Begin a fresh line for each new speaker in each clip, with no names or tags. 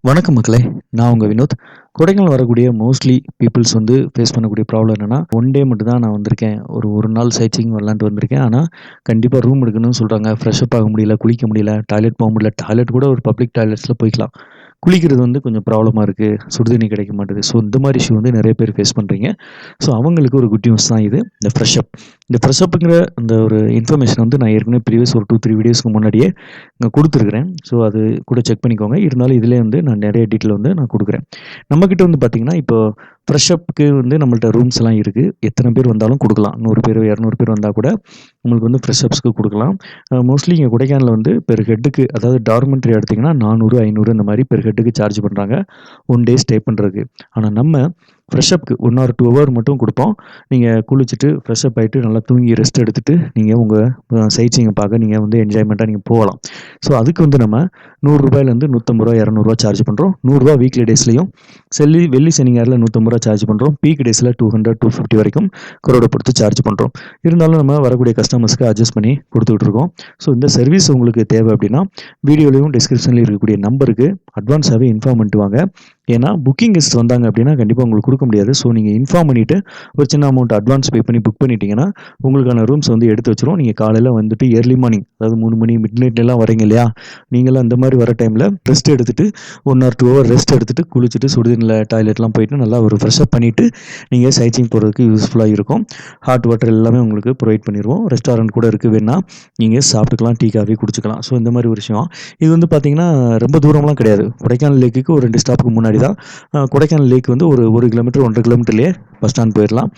வணக்கம் மக்களே. நான் உங்க வினோத். கொடைக்கானல் வரக்கூடிய மோஸ்ட்லி பீப்பிள்ஸ் ஃபேஸ் பண்ணக்கூடிய ப்ராப்ளம் என்னன்னா, ஒன் டே மட்டும் தான் நான் வந்திருக்கேன். ஒரு நாள் சைட் சீயிங் வரலான்ட்டு வந்திருக்கேன். ஆனா, கண்டிப்பா ரூம் எடுக்கணும்னு சொல்றாங்க. ஃப்ரெஷ் அப் ஆக முடியல, குளிக்க முடியல, டாய்லெட் போ முடியல. டாய்லெட் கூட ஒரு பப்ளிக் டாய்லெட்ஸ்ல போய்க்கலாம். குளிக்கிறது கொஞ்சம் ப்ராப்ளமா இருக்கு. சுடு தண்ணி கிடைக்க மாட்டுது. ஸோ, இந்த மாரி இஷ்யூ நெறைய பேர் ஃபேஸ் பண்றீங்க. ஸோ, அவங்களுக்கு ஒரு குட் நியூஸ் தான் இது. இந்த ஃப்ரெஷ் அப். இந்த ஃப்ரெஷ் அப்புங்கிற அந்த ஒரு இன்ஃபர்மேஷன் நான் ஏற்கனவே ப்ரீவியஸ் ஒரு 2, 3 வீடியோஸ்க்கு முன்னாடியே நான் குடுத்துருக்கிறேன். ஸோ, அது கூட செக் பண்ணிக்கோங்க. இருந்தாலும் இதிலேயே நான் நெறைய டீட்டெயில் நான் குடுக்குறேன். நம்மகிட்ட பார்த்தீங்கன்னா, இப்போ ஃப்ரெஷ் அப்க்கு நம்மள்ட்ட ரூம்ஸ்லாம் இருக்கு. எத்தன பேர் வந்தாலும் குடுக்கலாம். 100 பேர், 200 பேர் வந்தா கூட உங்களுக்கு ஃப்ரெஷ் அப்ஸ்க்கு குடுக்கலாம். மோஸ்ட்லி இங்க கொடைக்கானல்ல பெர் ஹெட்டுக்கு அதாவது டார்மெண்ட்ரி எடுத்தீங்கன்னா 400, 500 இந்த மாரி பெர் ஹெட்டுக்கு சார்ஜ் பண்றாங்க. 1 டே ஸ்டே பண்றதுக்கு. ஆனா நம்ம ஃப்ரெஷ் அப்க்கு 1 ஆர் 2 ஹவர் மட்டும் குடுப்போம். நீங்க குளிச்சுட்டு, ஃப்ரெஷ் அப் ஆயிட்டு, நல்லா தூங்கி ரெஸ்ட் எடுத்துட்டு, நீங்க உங்க சைட் சீயிங்க பார்க்க நீங்க என்ஜாய்மென்ட்டா நீங்க போகலாம். ஸோ, அதுக்கு நம்ம ரூ. 100லேருந்து ரூ. 150, ரூ. 200 சார்ஜ் பண்றோம். ரூ. 100 வீக்லி டேஸ்லயும், வெள்ளி, சனி, ஞாயிறுல ரூ. 150 சார்ஜ் பண்றோம். பீக் டேஸ்ல 200, 250 வரைக்கும் crowd பொறுத்து சார்ஜ் பண்றோம். இருந்தாலும் நம்ம வரக்கூடிய கஸ்டமர்ஸ்க்கு அட்ஜஸ்ட் பண்ணி குடுத்துட்டு இருக்கோம். ஸோ, இந்த சர்வீஸ் உங்களுக்கு தேவை அப்படின்னா, வீடியோலயும் டிஸ்கிரிப்ஷன்லயும் இருக்கக்கூடிய நம்பருக்கு அட்வான்ஸாவே இன்ஃபார்ம் பண்ணிட்டு வாங்க. ஏன்னா, புக்கிங் கெஸ்ட் வந்தாங்க அப்படின்னா, கண்டிப்பா உங்களுக்கு குடுக்க முடியாது. ஸோ, நீங்க இன்ஃபார்ம் பண்ணிட்டு, ஒரு சின்ன அமௌண்ட் அட்வான்ஸ் பே பண்ணி புக் பண்ணிட்டீங்கன்னா, உங்களுக்கான ரூம்ஸ் எடுத்து வச்சுருவோம். நீங்க காலையில ஏர்லி மார்னிங் அதாவது 3 மணி, மிட் நைட்லலாம் வரீங்க இல்லையா? நீங்கலாம் அந்த மாரி வர டைம்ல ரெஸ்ட் எடுத்துட்டு 1 ஆர் 2 ஹவர் ரெஸ்ட் எடுத்துட்டு, குளிச்சுட்டு, சுடுதண்ணில டாய்லெட்லாம் போயிட்டு, நல்லா ஒரு ஃப்ரெஷ் அப் பண்ணிட்டு, நீங்க சைட் சீயிங் போறதுக்கு யூஸ்ஃபுல்லா இருக்கும். ஹாட் வாட்டர் எல்லாமே உங்களுக்கு ப்ரொவைட் பண்ணிருவோம். ரெஸ்டாரண்ட் கூட இருக்கு. வேணா நீங்க சாப்பிட்டுக்கலாம். Tea, coffee குடிச்சுக்கலாம். ஸோ, இந்த மாரி ஒரு விஷயம். இது பார்த்தீங்கன்னா, ரொம்ப தூரம்லாம் கிடையாது. கொடைக்கானல் லேக்குக்கு ஒரு 2 ஸ்டாப்புக்கு முன்னாடி தான். கொடைக்கானல் லேக் ஒரு 1 கிலோமீட்டர், 1 1/2 கிலோமீட்டர்லயே பஸ் ஸ்டாண்ட் போயிரலாம்.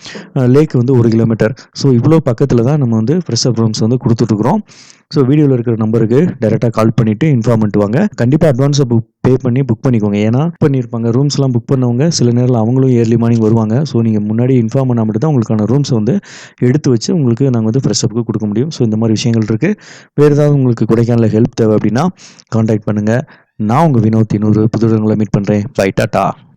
லேக் 1 கிலோமீட்டர். ஸோ, இவ்வளோ பக்கத்தில தான் நம்ம ஃப்ரெஷ் அப் ரூம்ஸ் குடுத்துட்டுருக்குறோம். ஸோ, வீடியோல இருக்கிற நம்பருக்கு டைரக்ட்டா கால் பண்ணிட்டு இன்ஃபார்ம் பண்ணிட்டு வாங்க. கண்டிப்பா அட்வான்ஸா பே பண்ணி புக் பண்ணிக்கோங்க. ஏன்னா, பண்ணியிருப்பாங்க. ரூம்ஸ்லாம் புக் பண்ணவங்க சில நேரத்தில அவங்களும் ஏர்லி மார்னிங் வருவாங்க. ஸோ, நீங்க முன்னாடி இன்ஃபார்ம் பண்ணா மட்டும் தான் உங்களுக்கான ரூம்ஸ எடுத்து வச்சு உங்களுக்கு நாங்க ஃப்ரெஷ் அப்க்கு குடுக்க முடியும். ஸோ, இந்த மாரி விஷயங்கள் இருக்கு. வேற ஏதாவது உங்களுக்கு கொடைக்கானல்ல ஹெல்ப் தேவை அப்படின்னா, கான்டாக்ட் பண்ணுங்க. நான் உங்க வினோத். இன்னொரு புது இடங்கள்ல மீட் பண்றேன். பை. டாட்டா.